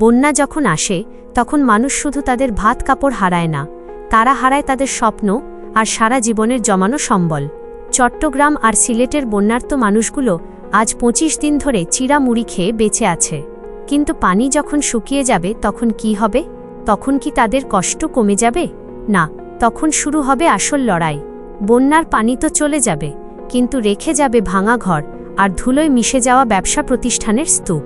বন্যা যখন আসে তখন মানুষ শুধু তাদের ভাত কাপড় হারায় না, তারা হারায় তাদের স্বপ্ন আর সারা জীবনের জমানো সম্বল। চট্টগ্রাম আর সিলেটের বন্যার্ত মানুষগুলো আজ ২৫ দিন ধরে চিড়া মুড়ি খেয়ে বেঁচে আছে। কিন্তু পানি যখন শুকিয়ে যাবে তখন কি হবে? তখন কি তাদের কষ্ট কমে যাবে? না, তখন শুরু হবে আসল লড়াই। বন্যার পানি তো চলে যাবে, কিন্তু রেখে যাবে ভাঙা ঘর আর ধুলোয় মিশে যাওয়া ব্যবসা প্রতিষ্ঠানের স্তূপ।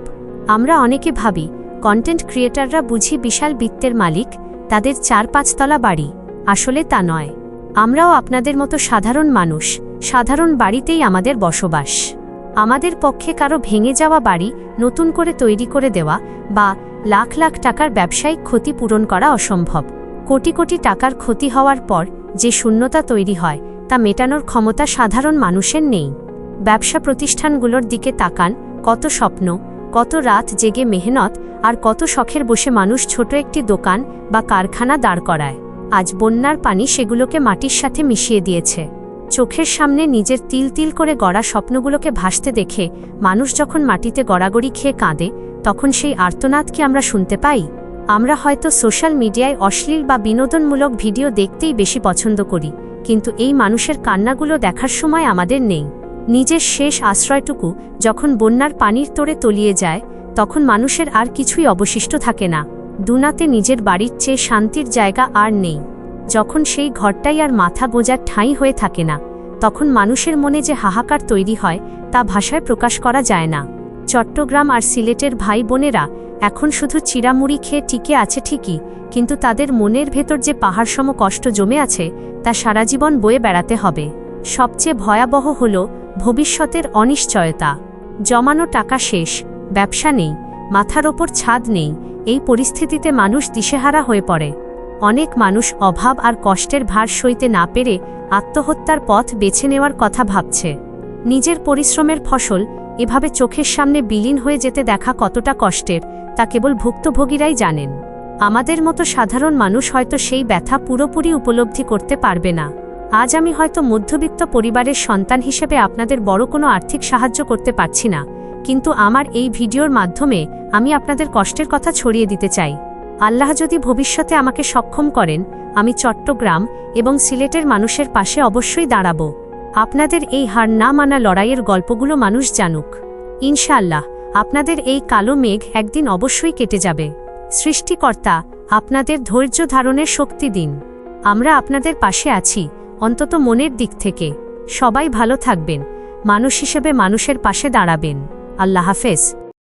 আমরা অনেকে ভাবি কন্টেন্ট ক্রিয়েটাররা বুঝি বিশাল বিত্তের মালিক, তাদের ৪-৫ তলা বাড়ি। আসলে তা নয়। আমরাও আপনাদের মতো সাধারণ মানুষ, সাধারণ বাড়িতেই আমাদের বসবাস। আমাদের পক্ষে কারো ভেঙে যাওয়া বাড়ি নতুন করে তৈরি করে দেওয়া বা লাখ লাখ টাকার ব্যবসায়িক ক্ষতি পূরণ করা অসম্ভব। কোটি কোটি টাকার ক্ষতি হওয়ার পর যে শূন্যতা তৈরি হয় তা মেটানোর ক্ষমতা সাধারণ মানুষের নেই। ব্যবসা প্রতিষ্ঠানগুলোর দিকে তাকান, কত স্বপ্ন, কত রাত জেগে মেহনত আর কত শখের বসে মানুষ ছোট একটি দোকান বা কারখানা দাঁড় করায়। আজ বন্যার পানি সেগুলোকে মাটির সাথে মিশিয়ে দিয়েছে। চোখের সামনে নিজের তিল তিল করে গড়া স্বপ্নগুলোকে ভাসতে দেখে মানুষ যখন মাটিতে গড়াগড়ি খেয়ে কাঁদে, তখন সেই আর্তনাদ কি আমরা শুনতে পাই? আমরা হয়তো সোশ্যাল মিডিয়ায় অশ্লীল বা বিনোদনমূলক ভিডিও দেখতেই বেশি পছন্দ করি, কিন্তু এই মানুষের কান্নাগুলো দেখার সময় আমাদের নেই। নিজের শেষ আশ্রয়টুকু যখন বন্যার পানির তোড়ে তলিয়ে যায়, তখন মানুষের আর কিছুই অবশিষ্ট থাকে না। দুনাতে নিজের বাড়ির চেয়ে শান্তির জায়গা আর নেই। যখন সেই ঘরটাই আর মাথা গোঁজার ঠাঁই হয়ে থাকে না, তখন মানুষের মনে যে হাহাকার তৈরি হয় তা ভাষায় প্রকাশ করা যায় না। চট্টগ্রাম আর সিলেটের ভাই বোনেরা এখন শুধু চিড়ামুড়ি খেয়ে টিকে আছে ঠিকই, কিন্তু তাদের মনের ভেতর যে পাহাড়সম কষ্ট জমে আছে তা সারা জীবন বয়ে বেড়াতে হবে। সবচেয়ে ভয়াবহ হল ভবিষ্যতের অনিশ্চয়তা। জমানো টাকা শেষ, ব্যবসা নেই, মাথার ওপর ছাদ নেই। এই পরিস্থিতিতে মানুষ দিশেহারা হয়ে পড়ে। অনেক মানুষ অভাব আর কষ্টের ভার সইতে না পেরে আত্মহত্যার পথ বেছে নেওয়ার কথা ভাবছে। নিজের পরিশ্রমের ফসল এভাবে চোখের সামনে বিলীন হয়ে যেতে দেখা কতটা কষ্টের তা কেবল ভুক্তভোগীরাই জানেন। আমাদের মতো সাধারণ মানুষ হয়তো সেই ব্যথা পুরোপুরি উপলব্ধি করতে পারবে না। আজ আমি হয়তো মধ্যবিত্ত পরিবারের সন্তান হিসেবে আপনাদের বড় কোনো আর্থিক সাহায্য করতে পারছি না, কিন্তু আমার এই ভিডিওর মাধ্যমে আমি আপনাদের কষ্টের কথা ছড়িয়ে দিতে চাই। আল্লাহ যদি ভবিষ্যতে আমাকে সক্ষম করেন, আমি চট্টগ্রাম এবং সিলেটের মানুষের পাশে অবশ্যই দাঁড়াব। আপনাদের এই হার না মানা লড়াইয়ের গল্পগুলো মানুষ জানুক। ইনশাআল্লাহ আপনাদের এই কালো মেঘ একদিন অবশ্যই কেটে যাবে। সৃষ্টিকর্তা আপনাদের ধৈর্য ধারণের শক্তি দিন। আমরা আপনাদের পাশে আছি, অন্তত মনের দিক থেকে। সবাই ভালো থাকবেন, মানুষ হিসেবে মানুষের পাশে দাঁড়াবেন। আল্লাহ হাফেজ।